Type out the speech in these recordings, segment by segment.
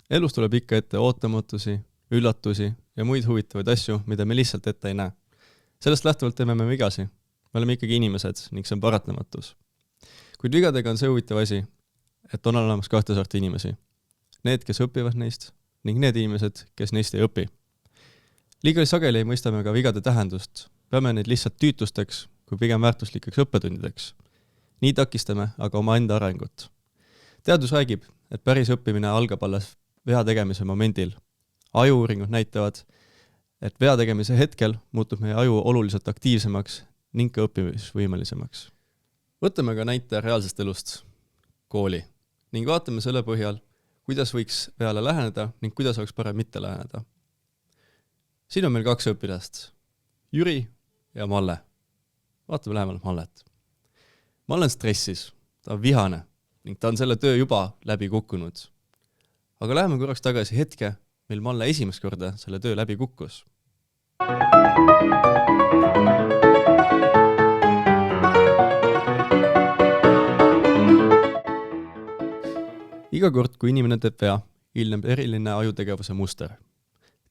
Elus tuleb ikka ette ootamatusi, üllatusi ja muid huvitavaid asju, mida me lihtsalt ette ei näe. Sellest lähtuvalt teeme me vigasi. Me oleme ikkagi inimesed ning see on paratamatus. Kuid vigadega on see huvitav asi, et on olemas kahte sorti inimesi. Need, kes õpivad neist ning need inimesed, kes neist ei õpi. Liiga sageli ei mõistame ka vigade tähendust. Peame neid lihtsalt tüütusteks, kui pigem väärtuslikeks õppetundideks. Nii takistame aga oma enda arengut. Teadus räägib, et päris õppimine algab alles vea tegemise momendil. Ajuuuringud näitavad, et vea tegemise hetkel muutub meie aju oluliselt aktiivsemaks ning ka õppimisvõimelisemaks. Võtame ka näite reaalsest elust, kooli, ning vaatame selle põhjal, kuidas võiks veale läheneda ning kuidas oleks parem mitte läheneda. Siin on meil kaks õpilast, Jüri ja Malle. Vaatame lähemalt Mallet. Malle on stressis, ta on vihane ning ta on selle töö juba läbi kukkunud. Aga läheme korraks tagasi hetke, mil Malle esimest korda selle töö läbi kukkus. Iga kord, kui inimene teeb vea, ilmneb eriline ajutegevuse muster.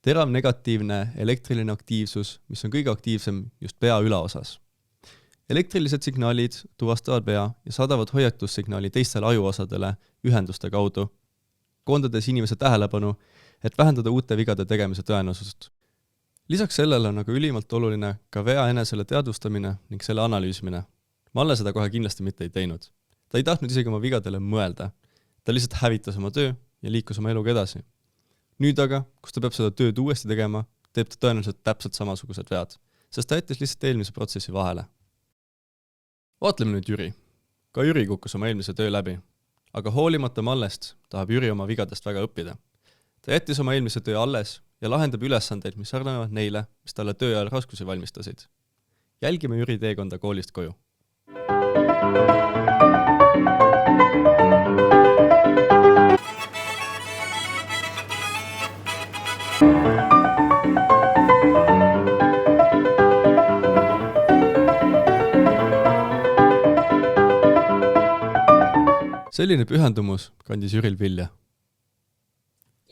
Terav negatiivne elektriline aktiivsus, mis on kõige aktiivsem just pea ülaosas. Elektrilised signaalid tuvastavad vea ja saadavad hoiatussignaali teistele ajuosadele ühenduste kaudu, koondades inimese tähelepanu, et vähendada uute vigade tegemise tõenäosust. Lisaks sellele on aga ülimalt oluline ka vea enesele teadvustamine ning selle analüüsimine. Malle seda kohe kindlasti mitte ei teinud. Ta ei tahtnud isegi oma vigadele mõelda. Ta lihtsalt hävitas oma töö ja liikus oma eluga edasi. Nüüd aga, kus ta peab seda tööd uuesti tegema, teeb ta tõenäoliselt täpselt samasugused vead, sest ta jättis lihtsalt eelmise protsessi vahele. Vaatleme nüüd Jüri. Ka Jüri kukkus oma eelmise töö läbi, aga hoolimata Mallest tahab Jüri oma vigadest väga õppida. Ta jättis oma eelmise töö alles ja lahendab ülesandeid, mis sarnanevad neile, mis talle töö ajal raskusi valmistasid. Jälgime Jüri teekonda koolist koju. Selline pühendumus kandis Jüril vilja.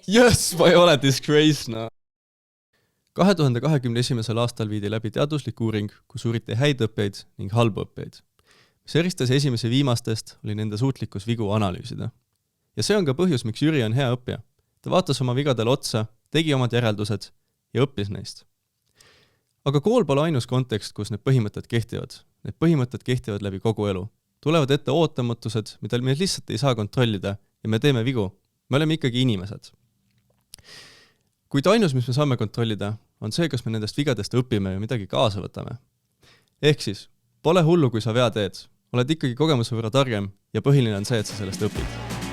Yes, ma ei ole disgrace, no! 2021. aastal viidi läbi teaduslik uuring, kus uuriti häid õppeid ning halbu õppeid. Mis eristas esimese viimastest, oli nende suutlikkus vigu analüüsida. Ja see on ka põhjus, miks Jüri on hea õppija. Ta vaatas oma vigadele otsa, tegi omad järeldused ja õppis neist. Aga kool pole ainus kontekst, kus need põhimõtted kehtivad. Need põhimõtted kehtivad läbi kogu elu. Tulevad ette ootamatused, mida me lihtsalt ei saa kontrollida ja me teeme vigu. Me oleme ikkagi inimesed. Kuid ainus, mis me saame kontrollida, on see, kas me nendest vigadest õpime ja midagi kaasa võtame. Ehk siis, pole hullu, kui sa vea teed. Oled ikkagi kogemuse võrra targem ja põhiline on see, et sa sellest õpid.